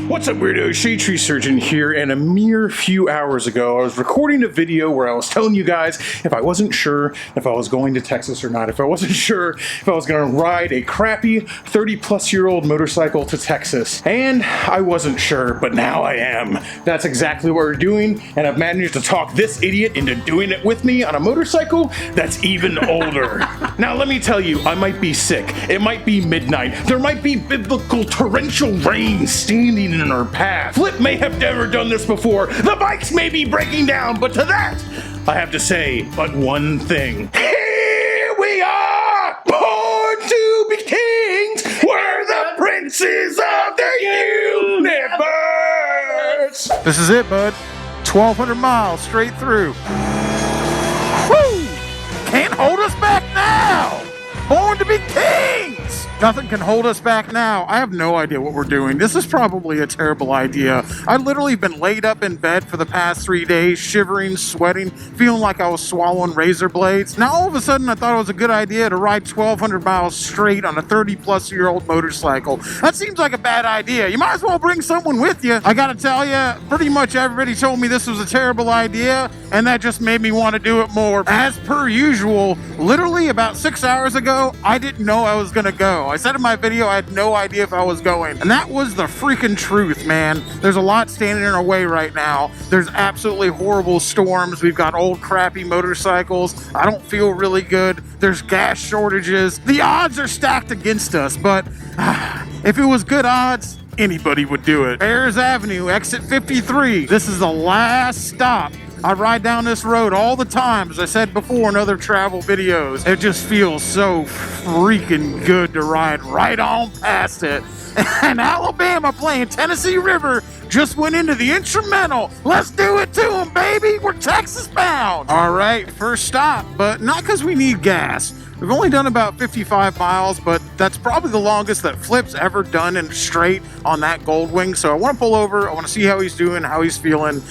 What's up, weirdo? Shadetree Surgeon here, and a mere few hours ago I was recording a video where I was telling you guys if I wasn't sure if I was going to Texas or not, if I wasn't sure if I was going to ride a crappy 30-plus-year-old motorcycle to Texas. And I wasn't sure, but now I am. That's exactly what we're doing, and I've managed to talk this idiot into doing it with me on a motorcycle that's even older. Now let me tell you, I might be sick, it might be midnight, there might be biblical torrential rain standing in our path. Flip may have never done this before, the bikes may be breaking down, but to that, I have to say but one thing. Here we are, born to be kings, we're the princes of the universe. This is it, bud. 1,200 miles straight through. Woo! Can't hold us back now! Born to be kings! Nothing can hold us back now. I have no idea what we're doing. This is probably a terrible idea. I've literally been laid up in bed for the past 3 days, shivering, sweating, feeling like I was swallowing razor blades. Now all of a sudden I thought it was a good idea to ride 1,200 miles straight on a 30-plus-year-old motorcycle. That seems like a bad idea. You might as well bring someone with you. I gotta tell you, pretty much everybody told me this was a terrible idea, and that just made me want to do it more. As per usual, literally about 6 hours ago, I didn't know I was gonna go. I said in my video I had no idea if I was going, and that was the freaking truth, man. There's a lot standing in our way right now. There's absolutely horrible storms. We've got old crappy motorcycles. I don't feel really good. There's gas shortages. The odds are stacked against us, but if it was good odds, anybody would do it. Ayers Avenue, exit 53. This is the last stop. I ride down this road all the time, as I said before in other travel videos. It just feels so freaking good to ride right on past it. And Alabama playing Tennessee River just went into the instrumental. Let's do it to them, baby. We're Texas bound. All right, first stop, but not because we need gas. We've only done about 55 miles, but that's probably the longest that Flip's ever done in straight on that Goldwing. So I want to pull over. I want to see how he's doing, how he's feeling,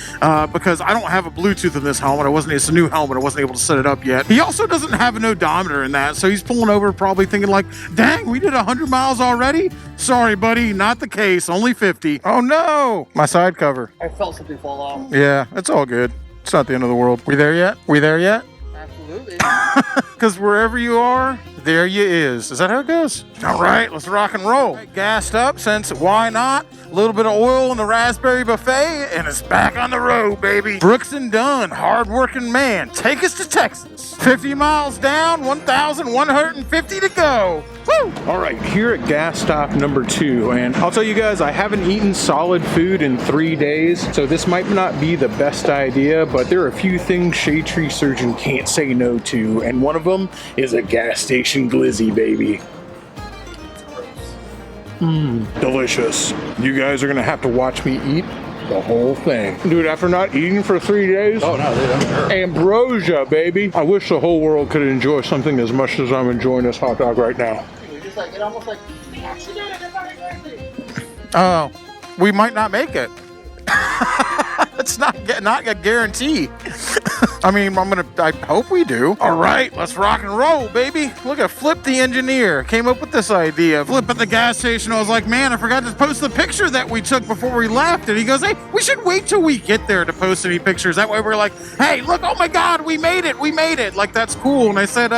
because I don't have a Bluetooth in this helmet. It's a new helmet. I wasn't able to set it up yet. He also doesn't have an odometer in that, so he's pulling over probably thinking like, dang, we did 100 miles already? Sorry, buddy, not the case. Only 50. Oh, no. My side cover. I felt something fall off. Yeah, it's all good. It's not the end of the world. We there yet? We there yet? Absolutely. Because wherever you are, there you is. Is that how it goes? All right, let's rock and roll. Gassed up, since why not? A little bit of oil in the raspberry buffet, and it's back on the road, baby. Brooks and Dunn, hard-working man. Take us to Texas. 50 miles down, 1,150 to go. Woo! All right, here at gas stop number 2, and I'll tell you guys, I haven't eaten solid food in 3 days, so this might not be the best idea, but there are a few things Shadetree Surgeon can't say no to, and one of them is a gas station glizzy, baby. Delicious. You guys are gonna have to watch me eat the whole thing. Dude, after not eating for 3 days, Oh no, dude, I'm sure. ambrosia, baby. I wish the whole world could enjoy something as much as I'm enjoying this hot dog right now. Just like, it almost like, we actually did it, everybody. Oh, we might not make it. It's not a guarantee. I mean, I hope we do. All right, let's rock and roll, baby. Look at Flip the engineer. Came up with this idea. Flip at the gas station. I was like, man, I forgot to post the picture that we took before we left. And he goes, hey, we should wait till we get there to post any pictures. That way we're like, hey, look, oh my God, we made it. We made it. Like, that's cool. And I said,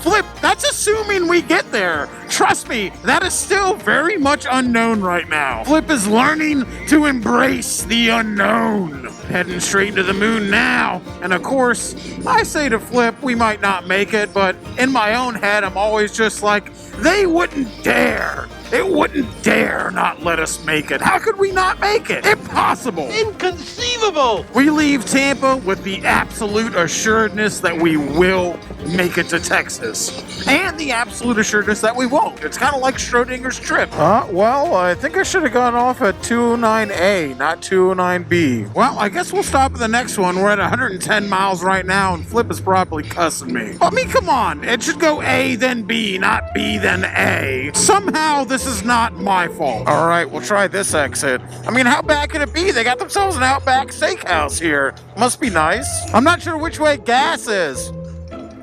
Flip, that's assuming we get there. Trust me, that is still very much unknown right now. Flip is learning to embrace the unknown. Heading straight into the moon now. And of course, I say to Flip, we might not make it, but in my own head, I'm always just like, they wouldn't dare. It wouldn't dare not let us make it. How could we not make it? Impossible. Inconceivable. We leave Tampa with the absolute assuredness that we will make it to Texas. And the absolute assuredness that we won't. It's kind of like Schrodinger's trip. Well, I think I should have gone off at 209A, not 209B. Well, I guess we'll stop at the next one. We're at 110 miles right now, and Flip is probably cussing me. I mean, come on. It should go A, then B, not B, then A. Somehow, this is not my fault. All right, we'll try this exit. I mean, how bad could it be? They got themselves an Outback Steakhouse here. Must be nice. I'm not sure which way gas is.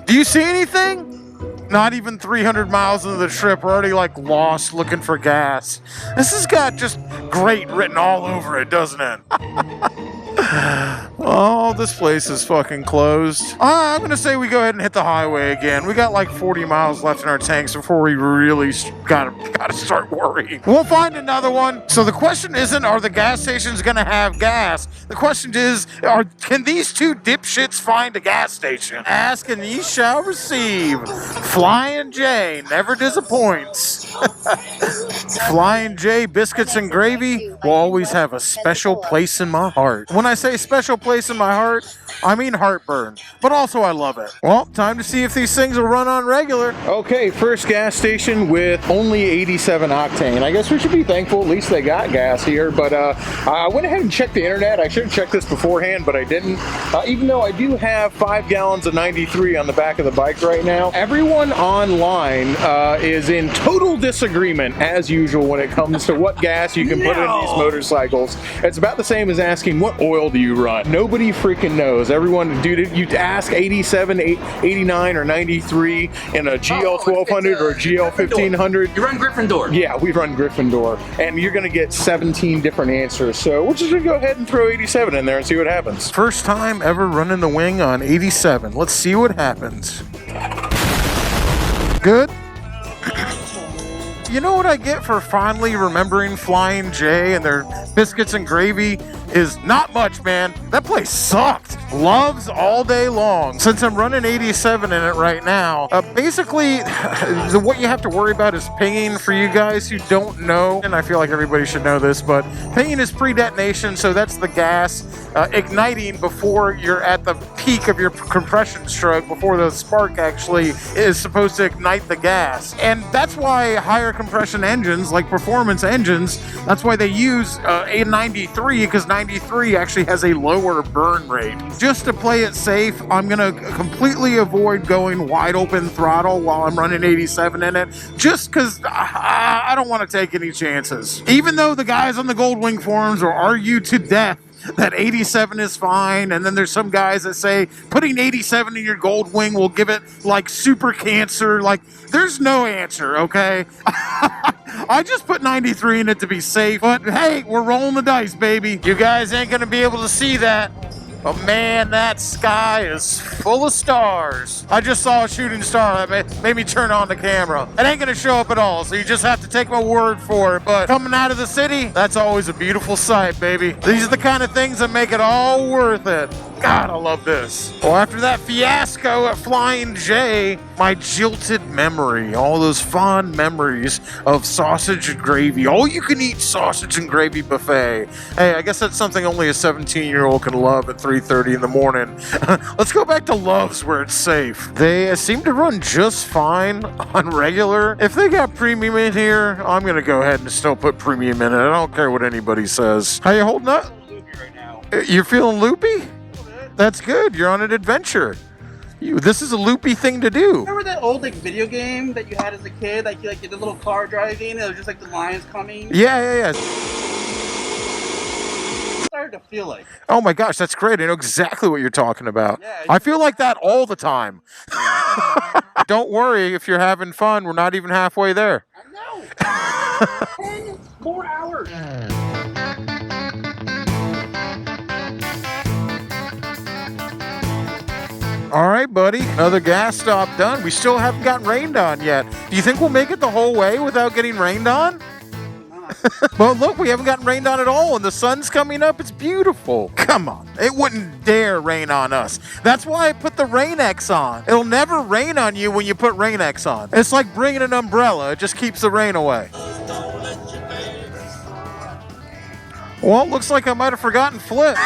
Do you see anything? Not even 300 miles into the trip, we're already like lost looking for gas. This has got just great written all over it, doesn't it? Oh, this place is fucking closed. I'm gonna say we go ahead and hit the highway again. We got like 40 miles left in our tanks before we really gotta start worrying. We'll find another one. So the question isn't, are the gas stations gonna have gas? The question is, can these two dipshits find a gas station? Ask and ye shall receive. Flying J never disappoints. Flying J biscuits and gravy will always have a special place in my heart. When I say special place in my heart, I mean heartburn, but also I love it. Well, time to see if these things will run on regular. Okay, first gas station with only 87 octane. I guess we should be thankful at least they got gas here, but I went ahead and checked the internet. I should have checked this beforehand, but I didn't. Even though I do have 5 gallons of 93 on the back of the bike right now, everyone online is in total disagreement, as usual, when it comes to what gas you can put in these motorcycles. It's about the same as asking, what oil do you run? Nobody freaking knows. Everyone, dude, you ask 87, 89, or 93 in a GL 1200 or a GL 1500. You run Gryffindor. Yeah, we run Gryffindor, and you're gonna get 17 different answers. So we're just gonna go ahead and throw 87 in there and see what happens. First time ever running the wing on 87. Let's see what happens. Good. You know what I get for finally remembering Flying J and their biscuits and gravy is not much, man. That place sucked. Loves all day long. Since I'm running 87 in it right now, basically what you have to worry about is pinging for you guys who don't know, and I feel like everybody should know this, but pinging is pre-detonation, so that's the gas igniting before you're at the peak of your compression stroke, before the spark actually is supposed to ignite the gas. And that's why higher compression engines, like performance engines, that's why they use a 93, because 93 actually has a lower burn rate. Just to play it safe, I'm gonna completely avoid going wide open throttle while I'm running 87 in it, just because I don't want to take any chances. Even though the guys on the Goldwing forums will argue to death that 87 is fine, and then there's some guys that say putting 87 in your Goldwing will give it like super cancer. Like, there's no answer, okay? I just put 93 in it to be safe, but hey, we're rolling the dice, baby. You guys ain't gonna be able to see that, but man, that sky is full of stars. I just saw a shooting star that made me turn on the camera. It ain't gonna show up at all, so you just have to take my word for it. But coming out of the city, that's always a beautiful sight, baby. These are the kind of things that make it all worth it. God, I love this. Well, after that fiasco at Flying J, my jilted memory, all those fond memories of sausage and gravy, all you can eat sausage and gravy buffet. Hey, I guess that's something only a 17-year-old can love at 3:30 in the morning. Let's go back to Love's where it's safe. They seem to run just fine on regular. If they got premium in here, I'm gonna go ahead and still put premium in it. I don't care what anybody says. How you holding up? You're feeling loopy? That's good. You're on an adventure. This is a loopy thing to do. Remember that old like video game that you had as a kid? Like you did a little car driving. It was just like the lines coming. Yeah. Started to feel like. Oh my gosh, that's great. I know exactly what you're talking about. Yeah, I feel like that all the time. Don't worry if you're having fun. We're not even halfway there. I know. 10 more hours. All right, buddy. Another gas stop done. We still haven't gotten rained on yet. Do you think we'll make it the whole way without getting rained on? Well, look, we haven't gotten rained on at all, and the sun's coming up. It's beautiful. Come on. It wouldn't dare rain on us. That's why I put the Rain-X on. It'll never rain on you when you put Rain-X on. It's like bringing an umbrella. It just keeps the rain away. Well, it looks like I might have forgotten Flip.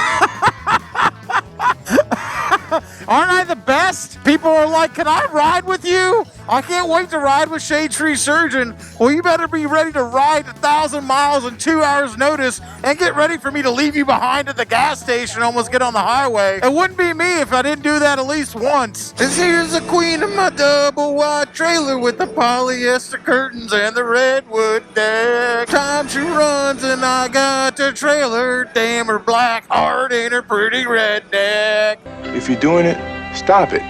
Aren't I the best? People are like, can I ride with you? I can't wait to ride with Shadetree Surgeon. Well, you better be ready to ride 1,000 miles in 2 hours notice and get ready for me to leave you behind at the gas station and almost get on the highway. It wouldn't be me if I didn't do that at least once. This here's the queen of my double wide trailer with the polyester curtains and the redwood deck. Time she runs and I got the trailer. Damn, her black heart and her pretty red neck. If you're doing it, stop it.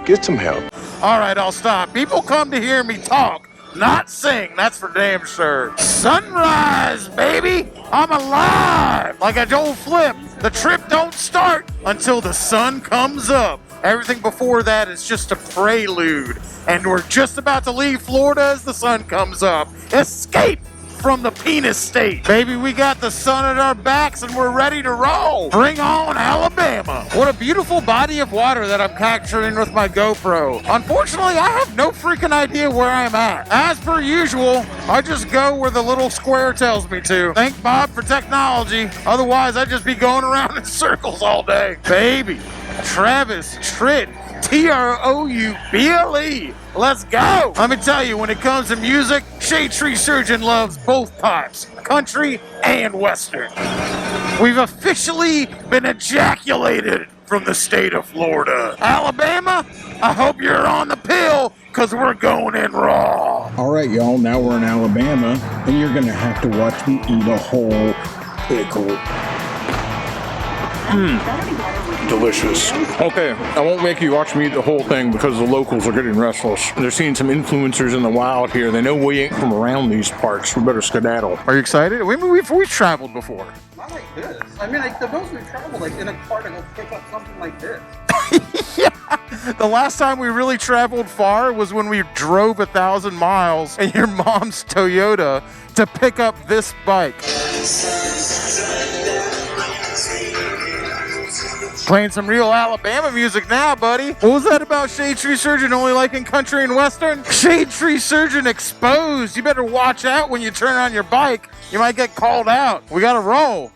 Get some help. All right, I'll stop. People come to hear me talk, not sing. That's for damn sure. Sunrise, baby. I'm alive. Like I told Flip, the trip don't start until the sun comes up. Everything before that is just a prelude. And we're just about to leave Florida as the sun comes up. Escape from the penis state. Baby, we got the sun at our backs and we're ready to roll. Bring on Alabama. What a beautiful body of water that I'm capturing with my GoPro. Unfortunately, I have no freaking idea where I'm at. As per usual, I just go where the little square tells me to. Thank Bob for technology. Otherwise, I'd just be going around in circles all day. Baby, Travis Tritt, Trouble. Let's go. Let me tell you, when it comes to music, Shadetree Surgeon loves both types, country and western. We've officially been ejaculated from the state of Florida. Alabama, I hope you're on the pill, because we're going in raw. All right, y'all, now we're in Alabama, and you're going to have to watch me eat a whole pickle. Delicious. Okay, I won't make you watch me eat the whole thing because the locals are getting restless. They're seeing some influencers in the wild here. They know we ain't from around these parts. We better skedaddle. Are you excited? We've traveled before. Not like this. I mean, like the most we travel, like in a car to go pick up something like this. Yeah. The last time we really traveled far was when we drove 1,000 miles in your mom's Toyota to pick up this bike. Playing some real Alabama music now, buddy. What was that about Shadetree Surgeon only liking country and western? Shadetree Surgeon exposed. You better watch out when you turn on your bike. You might get called out. We gotta roll.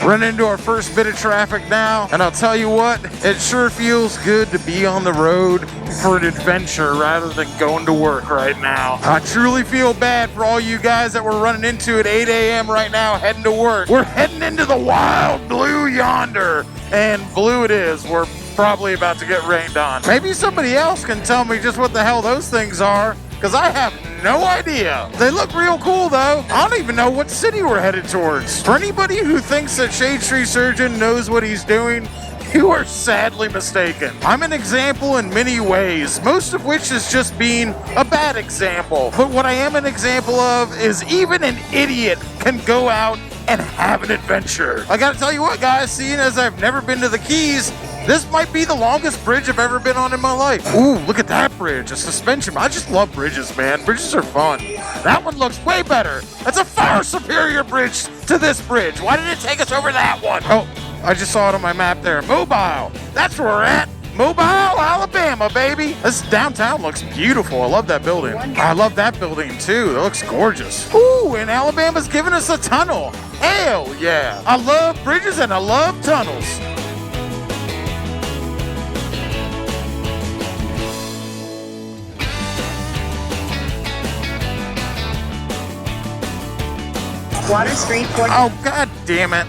Run into our first bit of traffic now, and I'll tell you what, it sure feels good to be on the road for an adventure rather than going to work right now. I truly feel bad for all you guys that we're running into at 8 a.m. right now heading to work. We're heading into the wild blue yonder, and blue it is. We're probably about to get rained on. Maybe somebody else can tell me just what the hell those things are, because I have no idea. They look real cool though. I don't even know what city we're headed towards. For anybody who thinks that Shadetree Surgeon knows what he's doing, you are sadly mistaken. I'm an example in many ways, most of which is just being a bad example. But what I am an example of is even an idiot can go out and have an adventure. I gotta tell you what, guys, seeing as I've never been to the Keys, this might be the longest bridge I've ever been on in my life. Ooh, look at that bridge, a suspension. I just love bridges, man. Bridges are fun. That one looks way better. That's a far superior bridge to this bridge. Why did it take us over that one? Oh, I just saw it on my map there. Mobile. That's where we're at. Mobile, Alabama, baby. This downtown looks beautiful. I love that building. I love that building too. It looks gorgeous. Ooh, and Alabama's giving us a tunnel. Hell yeah. I love bridges and I love tunnels. Water Street. Oh, god damn it.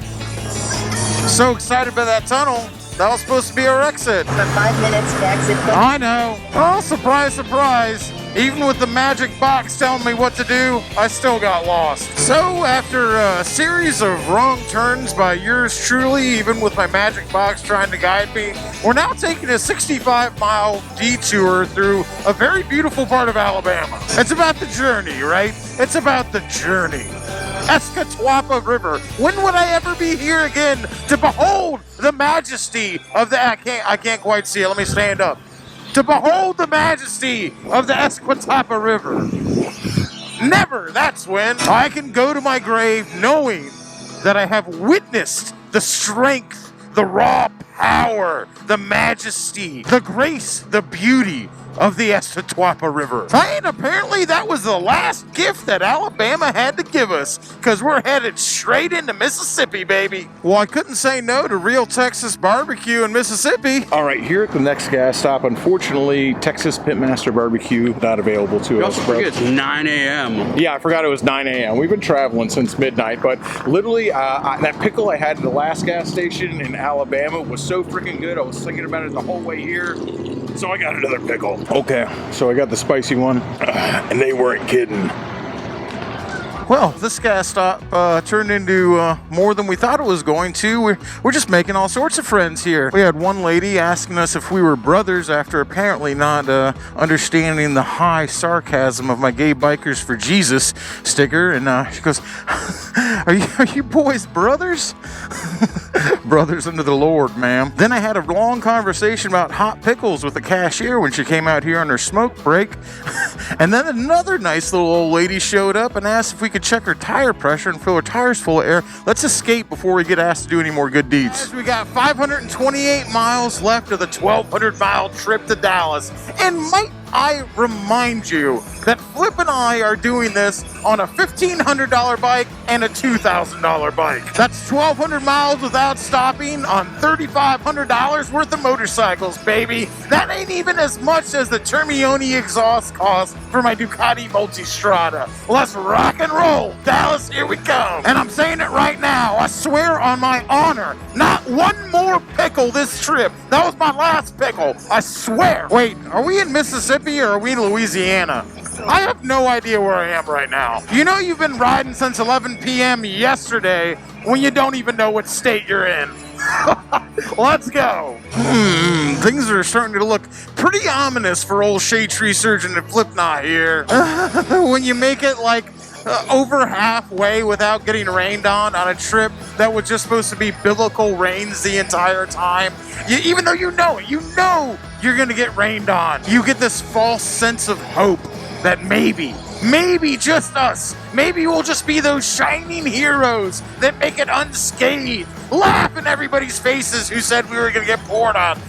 So excited about that tunnel. That was supposed to be our exit. For 5 minutes to exit. I know. Oh, surprise, surprise. Even with the magic box telling me what to do, I still got lost. So after a series of wrong turns by yours truly, even with my magic box trying to guide me, we're now taking a 65-mile detour through a very beautiful part of Alabama. It's about the journey, right? It's about the journey. Escatawpa River. When would I ever be here again to behold the majesty of the... I can't quite see it. Let me stand up. To behold the majesty of the Escatawpa River. Never. That's when I can go to my grave knowing that I have witnessed the strength, the raw power, the majesty, the grace, the beauty of the Escatawpa River. And apparently that was the last gift that Alabama had to give us, because we're headed straight into Mississippi, baby. Well, I couldn't say no to real Texas barbecue in Mississippi. All right, here at the next gas stop, unfortunately, Texas Pitmaster Barbecue not available to us. It's 9 a.m. Yeah, I forgot it was 9 a.m. We've been traveling since midnight, but literally that pickle I had at the last gas station in Alabama was so freaking good. I was thinking about it the whole way here, so I got another pickle. Okay, so I got the spicy one, and they weren't kidding. Well, this gas stop turned into more than we thought it was going to. We're just making all sorts of friends here. We had one lady asking us if we were brothers after apparently not understanding the high sarcasm of my Gay Bikers for Jesus sticker, and she goes, are you boys brothers? Brothers under the Lord, ma'am. Then I had a long conversation about hot pickles with the cashier when she came out here on her smoke break. And then another nice little old lady showed up and asked if we could check her tire pressure and fill her tires full of air. Let's escape before we get asked to do any more good deeds. Guys, we got 528 miles left of the 1,200-mile trip to Dallas. And might I remind you that Flip and I are doing this on a $1,500 bike and a $2,000 bike. That's 1,200 miles without stopping on $3,500 worth of motorcycles, baby. That ain't even as much as the Termione exhaust cost for my Ducati Multistrada. Let's rock and roll. Dallas, here we come. And I'm saying it right now. I swear on my honor, not one more pickle this trip. That was my last pickle. I swear. Wait, are we in Mississippi or are we in Louisiana? I have no idea where I am right now. You know you've been riding since 11 p.m. yesterday when you don't even know what state you're in. Let's go. Things are starting to look pretty ominous for old Shadetree Surgeon and Flip Knot here. When you make it like over halfway without getting rained on a trip that was just supposed to be biblical rains the entire time, even though you know it, you know you're gonna get rained on. You get this false sense of hope that maybe just us, maybe we'll just be those shining heroes that make it unscathed. Laugh in everybody's faces who said we were gonna get poured on.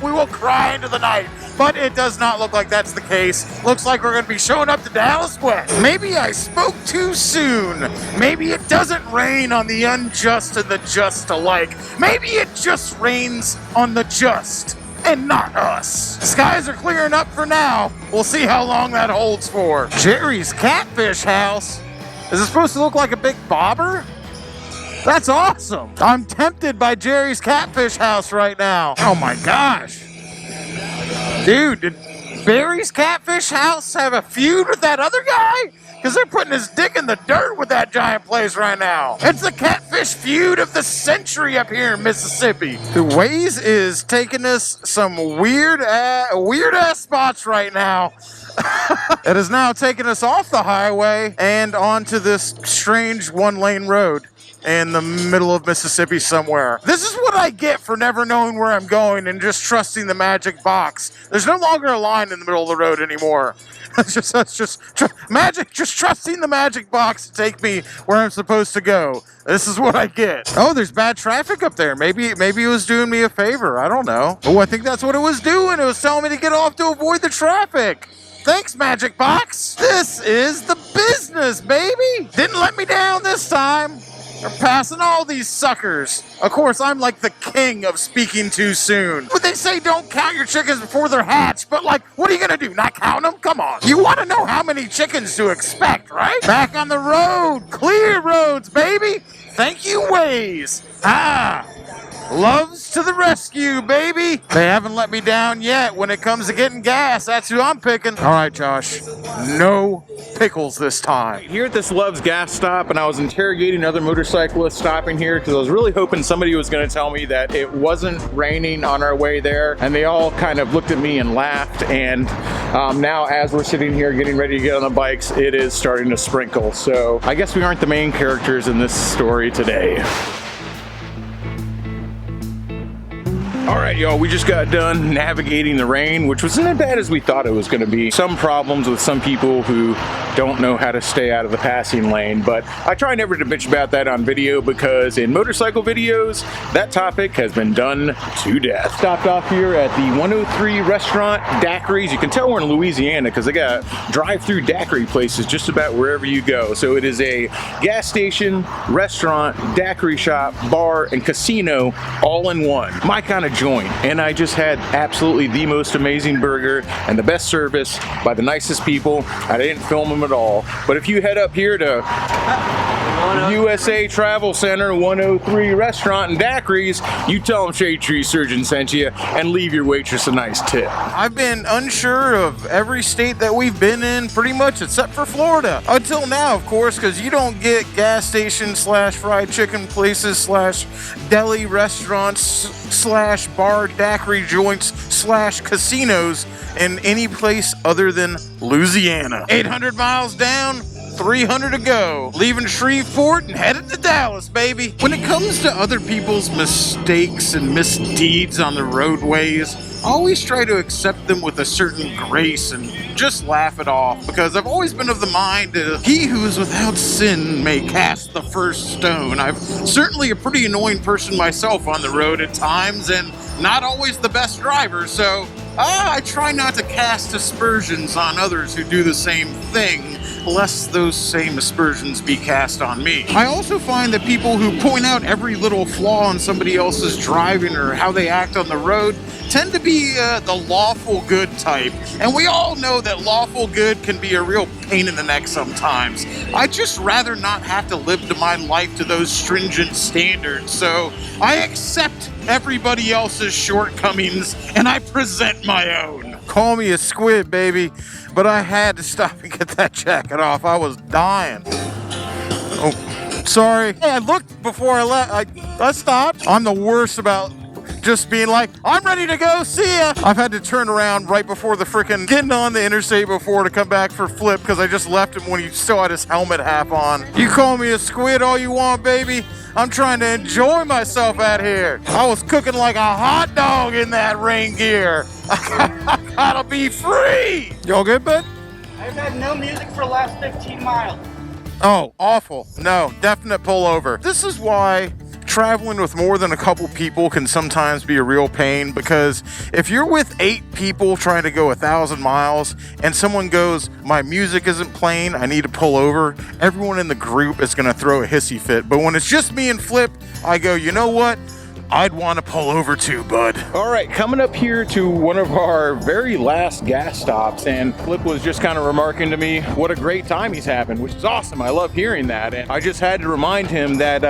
We will cry into the night. But it does not look like that's the case. Looks like we're going to be showing up to Dallas wet. Maybe I spoke too soon. Maybe it doesn't rain on the unjust and the just alike. Maybe it just rains on the just and not us. Skies are clearing up for now. We'll see how long that holds for. Jerry's Catfish House. Is it supposed to look like a big bobber? That's awesome. I'm tempted by Jerry's Catfish House right now. Oh my gosh. Dude, did Barry's Catfish House have a feud with that other guy? Because they're putting his dick in the dirt with that giant place right now. It's the catfish feud of the century up here in Mississippi. The Waze is taking us some weird ass spots right now. It is now taking us off the highway and onto this strange one-lane road in the middle of Mississippi somewhere. This is what I get for never knowing where I'm going and just trusting the magic box. There's no longer a line in the middle of the road anymore. Just trusting the magic box to take me where I'm supposed to go. This is what I get. Oh, there's bad traffic up there. Maybe it was doing me a favor. I don't know. Oh, I think that's what it was doing. It was telling me to get off to avoid the traffic. Thanks, Magic Box. This is the business, baby. Didn't let me down this time. They're passing all these suckers. Of course, I'm like the king of speaking too soon. But they say don't count your chickens before they're hatched. But like, what are you gonna do? Not count them? Come on. You want to know how many chickens to expect, right? Back on the road. Clear roads, baby. Thank you, Waze. Loves to the rescue, baby. They haven't let me down yet when it comes to getting gas. That's who I'm picking. All right, Josh. No pickles this time. Here at this Love's gas stop, and I was interrogating other motorcyclists stopping here because I was really hoping somebody was going to tell me that it wasn't raining on our way there, and they all kind of looked at me and laughed. And now as we're sitting here getting ready to get on the bikes, it is starting to sprinkle. So I guess we aren't the main characters in this story today. All right, y'all, we just got done navigating the rain, which wasn't as bad as we thought it was going to be. Some problems with some people who don't know how to stay out of the passing lane, but I try never to bitch about that on video because in motorcycle videos, that topic has been done to death. Stopped off here at the 103 restaurant, daiquiris. You can tell we're in Louisiana because they got drive-through daiquiri places just about wherever you go. So it is a gas station, restaurant, daiquiri shop, bar, and casino all in one. My kind of joint, and I just had absolutely the most amazing burger and the best service by the nicest people. I didn't film them at all, but if you head up here to USA Travel Center, 103 Restaurant and Daiquiris. You tell them Shadetree Surgeon sent you and leave your waitress a nice tip. I've been unsure of every state that we've been in, pretty much except for Florida. Until now, of course, because you don't get gas stations slash fried chicken places slash deli restaurants slash bar daiquiri joints slash casinos in any place other than Louisiana. 800 miles down, 300 to go. Leaving Shreveport and headed to Dallas, baby. When it comes to other people's mistakes and misdeeds on the roadways, I always try to accept them with a certain grace and just laugh it off, because I've always been of the mind that he who is without sin may cast the first stone. I'm certainly a pretty annoying person myself on the road at times and not always the best driver, so I try not to cast aspersions on others who do the same thing, lest those same aspersions be cast on me. I also find that people who point out every little flaw in somebody else's driving or how they act on the road tend to be the lawful good type. And we all know that lawful good can be a real pain in the neck sometimes. I'd just rather not have to live to my life to those stringent standards, so I accept everybody else's shortcomings and I present my own. Call me a squid, baby, but I had to stop and get that jacket off. I was dying. Oh, sorry. Hey, I looked before I left. I stopped. I'm the worst about just being like, I'm ready to go, see ya. I've had to turn around right before the frickin' getting on the interstate before to come back for flip because I just left him when he still had his helmet half on. You call me a squid all you want, baby. I'm trying to enjoy myself out here. I was cooking like a hot dog in that rain gear. I gotta be free. Y'all good, bud? I've had no music for the last 15 miles. Oh, awful. No, definite pullover. This is why traveling with more than a couple people can sometimes be a real pain, because if you're with 8 people trying to go 1,000 miles and someone goes, my music isn't playing, I need to pull over, everyone in the group is going to throw a hissy fit. But when it's just me and Flip, I go, you know what? I'd want to pull over too, bud. All right, coming up here to one of our very last gas stops, and Flip was just kind of remarking to me what a great time he's having, which is awesome. I love hearing that. And I just had to remind him that,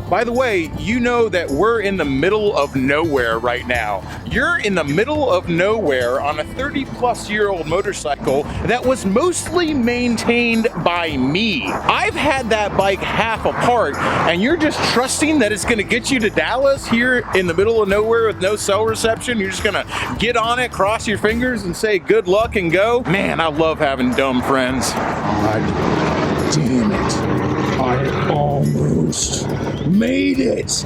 by the way, you know that we're in the middle of nowhere right now. You're in the middle of nowhere on a 30-plus-year-old motorcycle that was mostly maintained by me. I've had that bike half apart, and you're just trusting that it's going to get you to Dallas here in the middle of nowhere with no cell reception. You're just gonna get on it, cross your fingers, and say good luck and go. Man, I love having dumb friends. God damn it. I almost made it,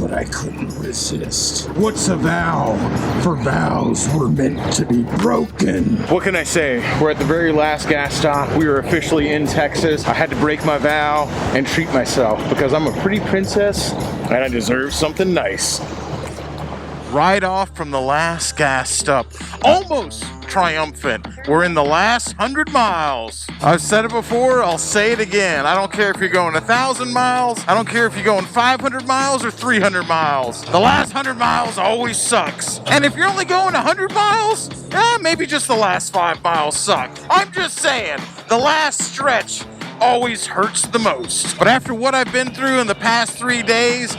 but I couldn't resist. What's a vow? For vows were meant to be broken. What can I say? We're at the very last gas stop. We are officially in Texas. I had to break my vow and treat myself because I'm a pretty princess and I deserve something nice. Right off from the last gas stop. Almost triumphant. We're in the last 100 miles. I've said it before, I'll say it again. I don't care if you're going 1,000 miles. I don't care if you're going 500 miles or 300 miles. The last 100 miles always sucks. And if you're only going 100 miles, maybe just the last 5 miles suck. I'm just saying, the last stretch always hurts the most. But after what I've been through in the past 3 days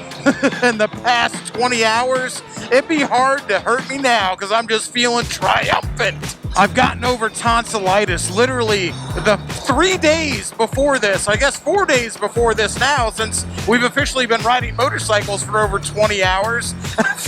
and the past 20 hours, it'd be hard to hurt me now because I'm just feeling triumphant. I've gotten over tonsillitis literally the 3 days before this, I guess 4 days before this now, since we've officially been riding motorcycles for over 20 hours.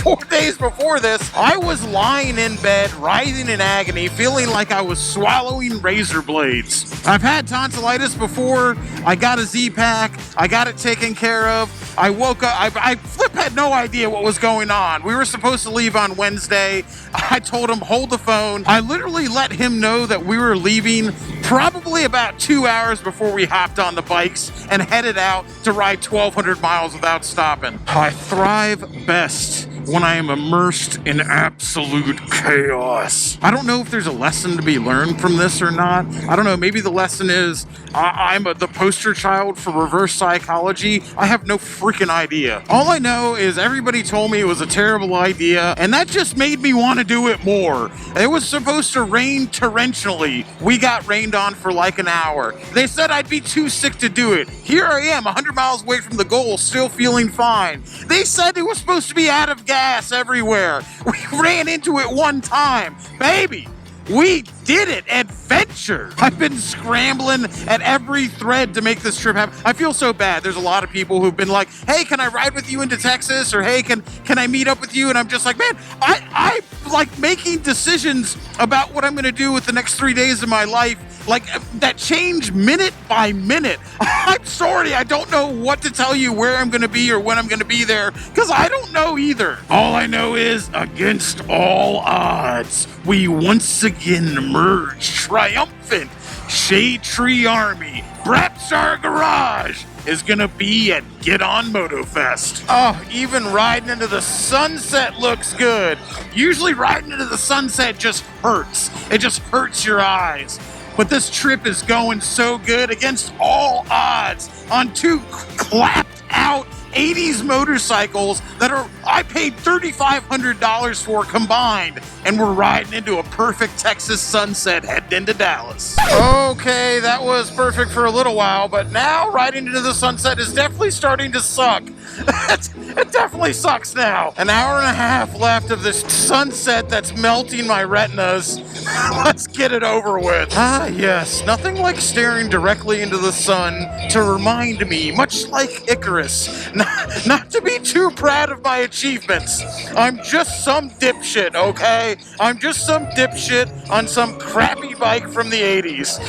4 days before this, I was lying in bed, writhing in agony, feeling like I was swallowing razor blades. I've had tonsillitis before. I got a Z-Pack. I got it taken care of. I woke up, Flip had no idea what was going on. We were supposed to leave on Wednesday. I told him, hold the phone. I literally let him know that we were leaving probably about 2 hours before we hopped on the bikes and headed out to ride 1,200 miles without stopping. I thrive best when I am immersed in absolute chaos. I don't know if there's a lesson to be learned from this or not. I don't know, maybe the lesson is I'm the poster child for reverse psychology. I have no freaking idea. All I know is everybody told me it was a terrible idea, and that just made me want to do it more. It was supposed to rain torrentially. We got rained on for like an hour. They said I'd be too sick to do it. Here I am, 100 miles away from the goal, still feeling fine. They said it was supposed to be out of gas everywhere. We ran into it one time. Baby, we did it! Adventure! I've been scrambling at every thread to make this trip happen. I feel so bad. There's a lot of people who've been like, hey, can I ride with you into Texas? Or hey, can I meet up with you? And I'm just like, man, I like making decisions about what I'm gonna do with the next 3 days of my life, like that change minute by minute. I'm sorry, I don't know what to tell you where I'm gonna be or when I'm gonna be there, because I don't know either. All I know is, against all odds, we once again emerge triumphant. Shadetree Army, Brapstar Garage is gonna be at Get On MotoFest. Oh, even riding into the sunset looks good. Usually riding into the sunset just hurts. It just hurts your eyes. But this trip is going so good against all odds on two clapped out 80s motorcycles that I paid $3,500 for combined, and we're riding into a perfect Texas sunset heading into Dallas. Okay, that was perfect for a little while, but now riding into the sunset is definitely starting to suck. It definitely sucks now. An hour and a half left of this sunset that's melting my retinas. Let's get it over with. Ah, yes, nothing like staring directly into the sun to remind me, much like Icarus, not to be too proud of my achievements. I'm just some dipshit, okay? I'm just some dipshit on some crappy bike from the 80s.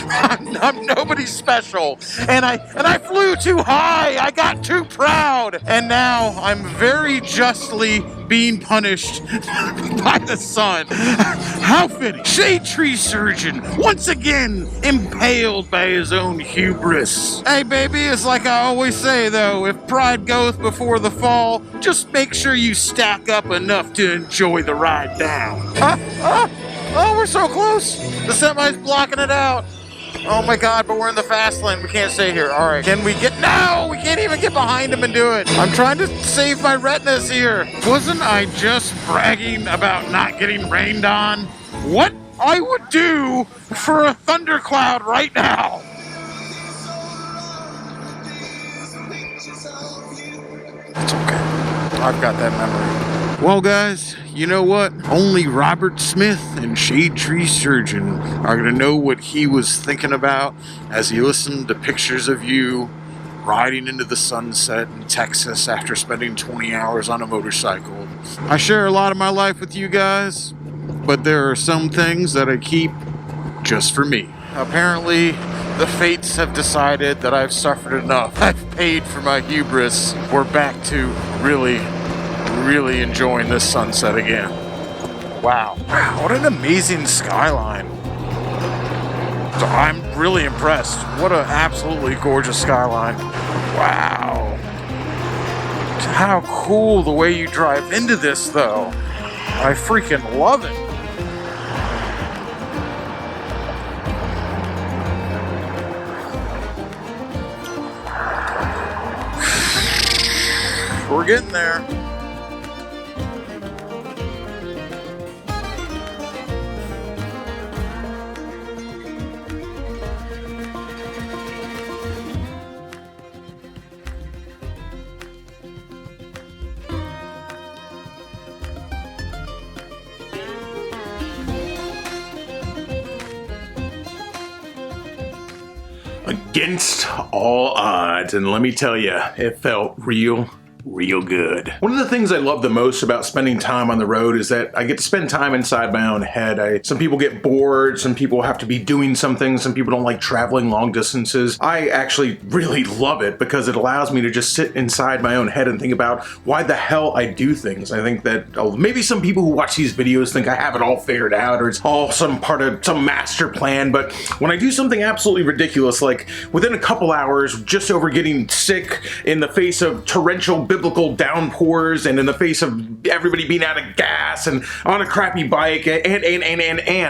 I'm nobody special. And I flew too high. I got too proud. And now I'm very justly being punished by the sun. How fitting. Shadetree Surgeon, once again impaled by his own hubris. Hey baby, it's like I always say though, if pride goeth before the fall, just make sure you stack up enough to enjoy the ride down. Oh, we're so close. The semi's blocking it out. Oh my god, but we're in the fast lane. We can't stay here. All right, can we get... No, we can't even get behind him and do it. I'm trying to save my retinas here. Wasn't I just bragging about not getting rained on? What I would do for a thundercloud right now. It's okay. I've got that memory. Well, guys, you know what? Only Robert Smith and Shadetree Surgeon are going to know what he was thinking about as he listened to pictures of you riding into the sunset in Texas after spending 20 hours on a motorcycle. I share a lot of my life with you guys, but there are some things that I keep just for me. Apparently, the fates have decided that I've suffered enough. I've paid for my hubris. We're back to really enjoying this sunset again. Wow, what an amazing skyline. So I'm really impressed. What an absolutely gorgeous skyline. Wow. How cool the way you drive into this though. I freaking love it. We're getting there. Against all odds, and let me tell you, it felt real good. One of the things I love the most about spending time on the road is that I get to spend time inside my own head. Some people get bored, some people have to be doing something, some people don't like traveling long distances. I actually really love it because it allows me to just sit inside my own head and think about why the hell I do things. I think that maybe some people who watch these videos think I have it all figured out or it's all some part of some master plan, but when I do something absolutely ridiculous, like within a couple hours, just over getting sick in the face of torrential biblical downpours and in the face of everybody being out of gas and on a crappy bike and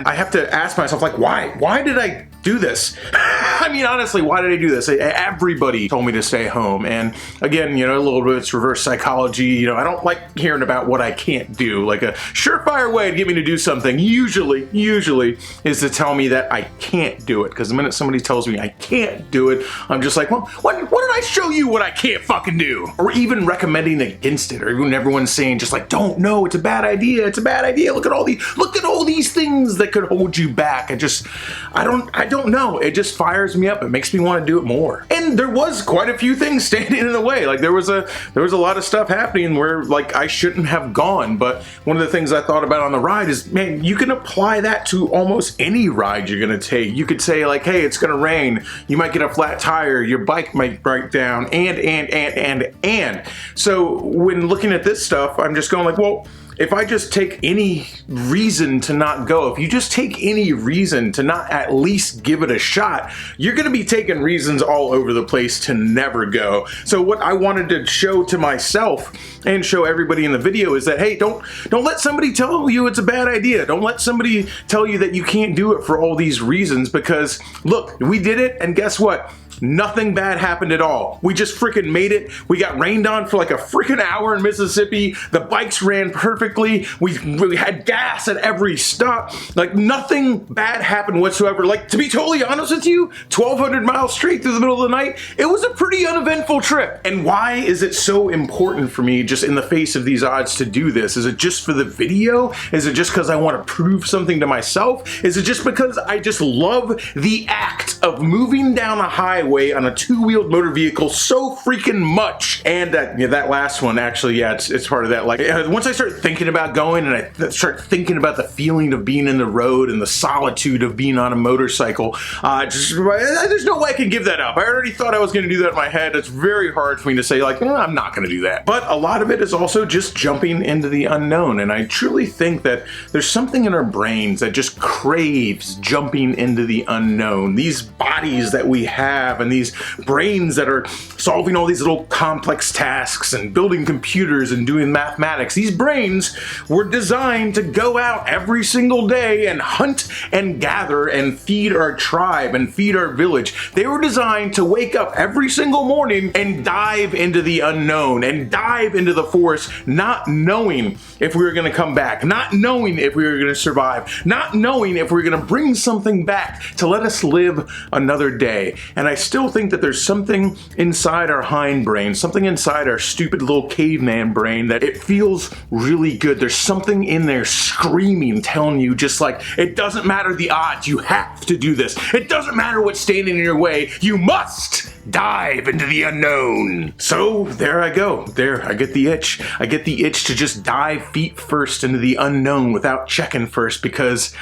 I have to ask myself, like, why did I do this? I mean, honestly, why did I do this? Everybody told me to stay home. And again, you know, a little bit of it's reverse psychology. You know, I don't like hearing about what I can't do. Like a surefire way to get me to do something usually is to tell me that I can't do it. Because the minute somebody tells me I can't do it, I'm just like, well, what did I show you what I can't fucking do? Or even recommending against it, or even everyone's saying just like, don't, no, it's a bad idea. It's a bad idea. Look at all these things that could hold you back. I don't know. It just fires me up. It makes me want to do it more. And there was quite a few things standing in the way. Like there was a lot of stuff happening where like I shouldn't have gone. But one of the things I thought about on the ride is, man, you can apply that to almost any ride you're gonna take. You could say like, hey, it's gonna rain. You might get a flat tire. Your bike might break down. And. So when looking at this stuff, I'm just going like, well, if I just take any reason to not go, if you just take any reason to not at least give it a shot, you're gonna be taking reasons all over the place to never go. So what I wanted to show to myself and show everybody in the video is that, hey, don't let somebody tell you it's a bad idea. Don't let somebody tell you that you can't do it for all these reasons, because look, we did it, and guess what? Nothing bad happened at all. We just freaking made it. We got rained on for like a freaking hour in Mississippi. The bikes ran perfectly. We had gas at every stop. Like nothing bad happened whatsoever. Like, to be totally honest with you, 1,200 miles straight through the middle of the night, it was a pretty uneventful trip. And why is it so important for me just in the face of these odds to do this? Is it just for the video? Is it just because I want to prove something to myself? Is it just because I just love the act of moving down a highway on a two-wheeled motor vehicle so freaking much? And that last one, actually, yeah, it's part of that. Like, once I start thinking about going and I start thinking about the feeling of being in the road and the solitude of being on a motorcycle, there's no way I can give that up. I already thought I was going to do that in my head. It's very hard for me to say, like, I'm not going to do that. But a lot of it is also just jumping into the unknown. And I truly think that there's something in our brains that just craves jumping into the unknown. These bodies that we have and these brains that are solving all these little complex tasks and building computers and doing mathematics. These brains were designed to go out every single day and hunt and gather and feed our tribe and feed our village. They were designed to wake up every single morning and dive into the unknown and dive into the forest, not knowing if we were going to come back, not knowing if we were going to survive, not knowing if we were going to bring something back to let us live another day. And I still think that there's something inside our hindbrain, something inside our stupid little caveman brain that it feels really good. There's something in there screaming, telling you just like, it doesn't matter the odds, you have to do this. It doesn't matter what's standing in your way, you must dive into the unknown. So there I go. There, I get the itch. I get the itch to just dive feet first into the unknown without checking first, because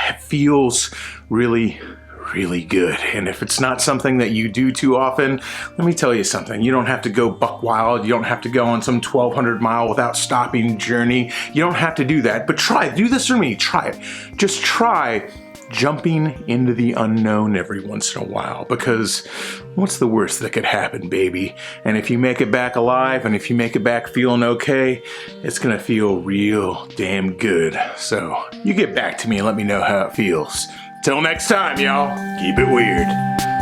it feels really good. And if it's not something that you do too often, let me tell you something. You don't have to go buck wild. You don't have to go on some 1,200 mile without stopping journey. You don't have to do that, but try it. Do this for me. Try it. Just try jumping into the unknown every once in a while, because what's the worst that could happen, baby? And if you make it back alive, and if you make it back feeling okay, it's gonna feel real damn good. So you get back to me and let me know how it feels. Till next time, y'all, keep it weird.